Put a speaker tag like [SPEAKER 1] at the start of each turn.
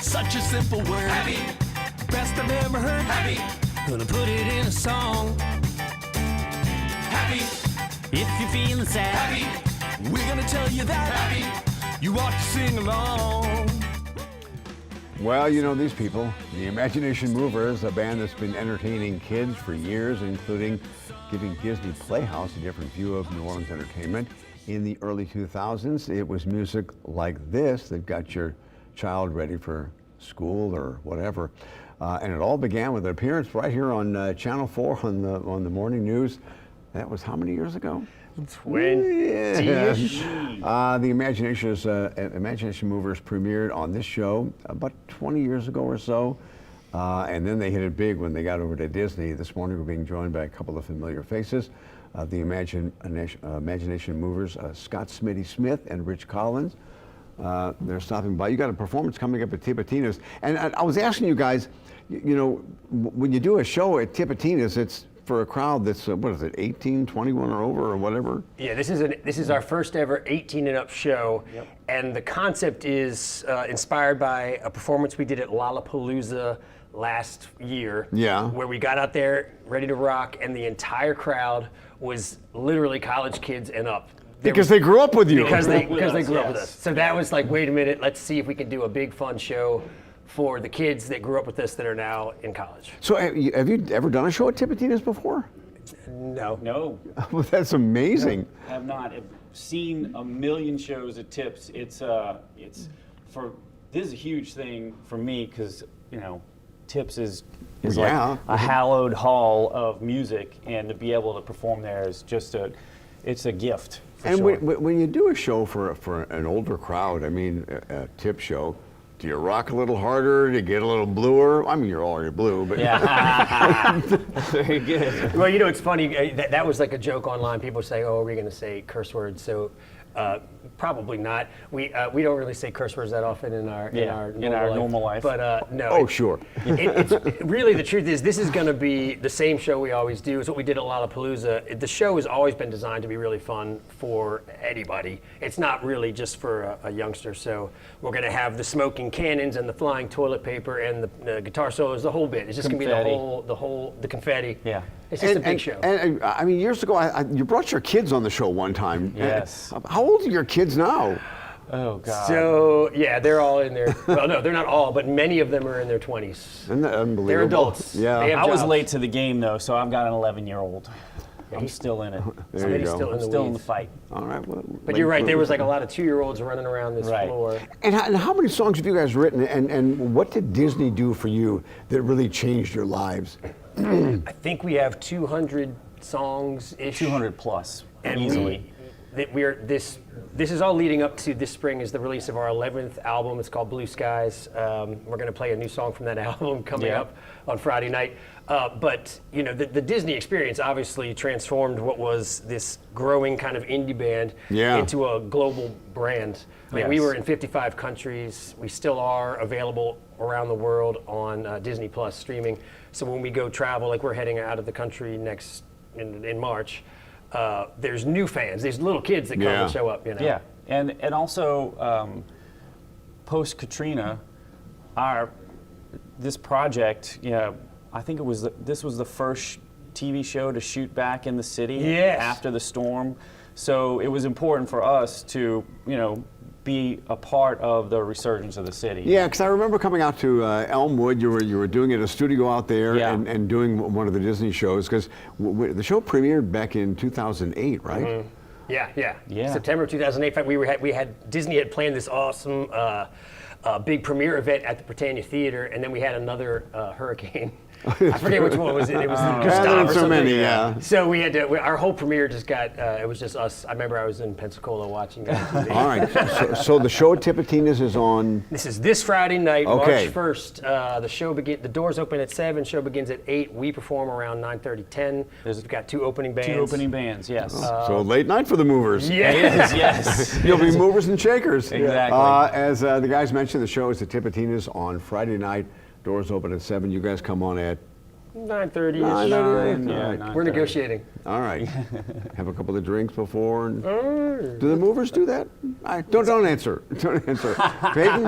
[SPEAKER 1] Such a simple word. Happy. Best I've ever heard. Happy. Gonna put it in a song. Happy. If you're feeling sad. Happy. We're gonna tell you that. Happy. You ought to sing along.
[SPEAKER 2] Well, you know these people, the Imagination Movers, a band that's been entertaining kids for years, including giving Disney Playhouse a different view of New Orleans entertainment. In the early 2000s, it was music like this that got your child ready for school or whatever. And it all began with an appearance right here on Channel 4 on the morning news. That was how many years ago?
[SPEAKER 3] 20-ish.
[SPEAKER 2] The Imagination Movers premiered on this show about 20 years ago or so. And then they hit it big when they got over to Disney. This morning we're being joined by a couple of familiar faces. The Imagination Movers, Scott Smitty Smith and Rich Collins. They're stopping by. You got a performance coming up at Tipatina's. And I was asking you guys, you know, when you do a show at Tipatina's, it's for a crowd that's, what is it, 18, 21 or over or whatever?
[SPEAKER 3] Yeah, this is our first ever 18 and up show. Yep. And the concept is inspired by a performance we did at Lollapalooza last year.
[SPEAKER 2] Yeah.
[SPEAKER 3] Where we got out there ready to rock and the entire crowd was literally college kids and up.
[SPEAKER 2] Because they grew up with you.
[SPEAKER 3] Because they grew up with us. So that was like, wait a minute, let's see if we can do a big fun show for the kids that grew up with us that are now in college.
[SPEAKER 2] So have you ever done a show at Tipatina's before?
[SPEAKER 3] No.
[SPEAKER 4] No.
[SPEAKER 2] Well, that's amazing.
[SPEAKER 4] I have not. I've seen a million shows at Tips. This is a huge thing for me because, you know, Tips is like a hallowed hall of music, and to be able to perform there is just it's a gift.
[SPEAKER 2] And
[SPEAKER 4] sure.
[SPEAKER 2] when you do a show for an older crowd, I mean, a Tip show, do you rock a little harder? Do you get a little bluer? I mean, you're already blue, but
[SPEAKER 4] yeah. Very good.
[SPEAKER 3] Well, you know, it's funny. That was like a joke online. People say, "Oh, are we going to say curse words?" So, probably not. We don't really say curse words that often in our normal life. But no.
[SPEAKER 2] Oh, sure.
[SPEAKER 3] It's really, the truth is, this is going to be the same show we always do. It's what we did at Lollapalooza. The show has always been designed to be really fun for anybody. It's not really just for a youngster. So we're going to have the smoking cannons and the flying toilet paper and the guitar solos, the whole bit. It's just going to be the confetti.
[SPEAKER 4] Yeah.
[SPEAKER 3] It's just a big show.
[SPEAKER 2] And I mean, years ago, you brought your kids on the show one time.
[SPEAKER 4] Yes.
[SPEAKER 2] How old are your kids now?
[SPEAKER 4] Oh, God.
[SPEAKER 3] So, yeah, they're all in their, well, no, they're not all, but many of them are in their 20s.
[SPEAKER 2] Isn't that unbelievable?
[SPEAKER 3] They're adults.
[SPEAKER 2] Yeah.
[SPEAKER 3] They have
[SPEAKER 4] I was
[SPEAKER 3] jobs.
[SPEAKER 4] late to the game, though, so I've got an 11-year-old. I'm still in it.
[SPEAKER 2] There you go.
[SPEAKER 3] Still
[SPEAKER 4] in the fight.
[SPEAKER 2] All right. Well,
[SPEAKER 3] But you're right, there was like a lot of 2-year-olds running around this floor.
[SPEAKER 2] And how many songs have you guys written, and what did Disney do for you that really changed your lives?
[SPEAKER 3] I think we have 200 songs-ish.
[SPEAKER 4] 200 plus,
[SPEAKER 3] and
[SPEAKER 4] easily.
[SPEAKER 3] This is all leading up to this spring is the release of our 11th album. It's called Blue Skies. We're going to play a new song from that album coming up on Friday night. But you know, the Disney experience obviously transformed what was this growing kind of indie band into a global brand. I mean, we were in 55 countries. We still are available around the world on Disney Plus streaming. So when we go travel, like we're heading out of the country in March, there's new fans. There's little kids that come and show up. You know.
[SPEAKER 4] Yeah, and also post Katrina, this project, I think this was the first TV show to shoot back in the city after the storm. So it was important for us to, be a part of the resurgence of the city.
[SPEAKER 2] Yeah, because I remember coming out to Elmwood. You were doing it at a studio out there and doing one of the Disney shows, because the show premiered back in 2008, right?
[SPEAKER 3] Mm-hmm. Yeah. September 2008. We had Disney had planned this awesome big premiere event at the Britannia Theater, and then we had another hurricane. I forget which one was it. It was Gustav or something.
[SPEAKER 2] Many,
[SPEAKER 3] So we had to. Our whole premiere just got. It was just us. I remember I was in Pensacola watching it on TV.
[SPEAKER 2] All right. So the show at Tipatina's is on.
[SPEAKER 3] This is this Friday night, March 1st. The show The doors open at 7. Show begins at 8. We perform around 9:30, 10. We've got 2 opening bands.
[SPEAKER 4] 2 opening bands. Yes.
[SPEAKER 2] So late night for the movers.
[SPEAKER 4] Yes.
[SPEAKER 2] You'll be movers and shakers.
[SPEAKER 4] Exactly.
[SPEAKER 2] As the guys mentioned, the show is at Tipatina's on Friday night. Doors open at 7. You guys come on at
[SPEAKER 3] 9:30.
[SPEAKER 2] 9:30.
[SPEAKER 3] We're negotiating.
[SPEAKER 2] All right. Have a couple of drinks before. Do the movers do that? Don't answer. Don't answer. Peyton?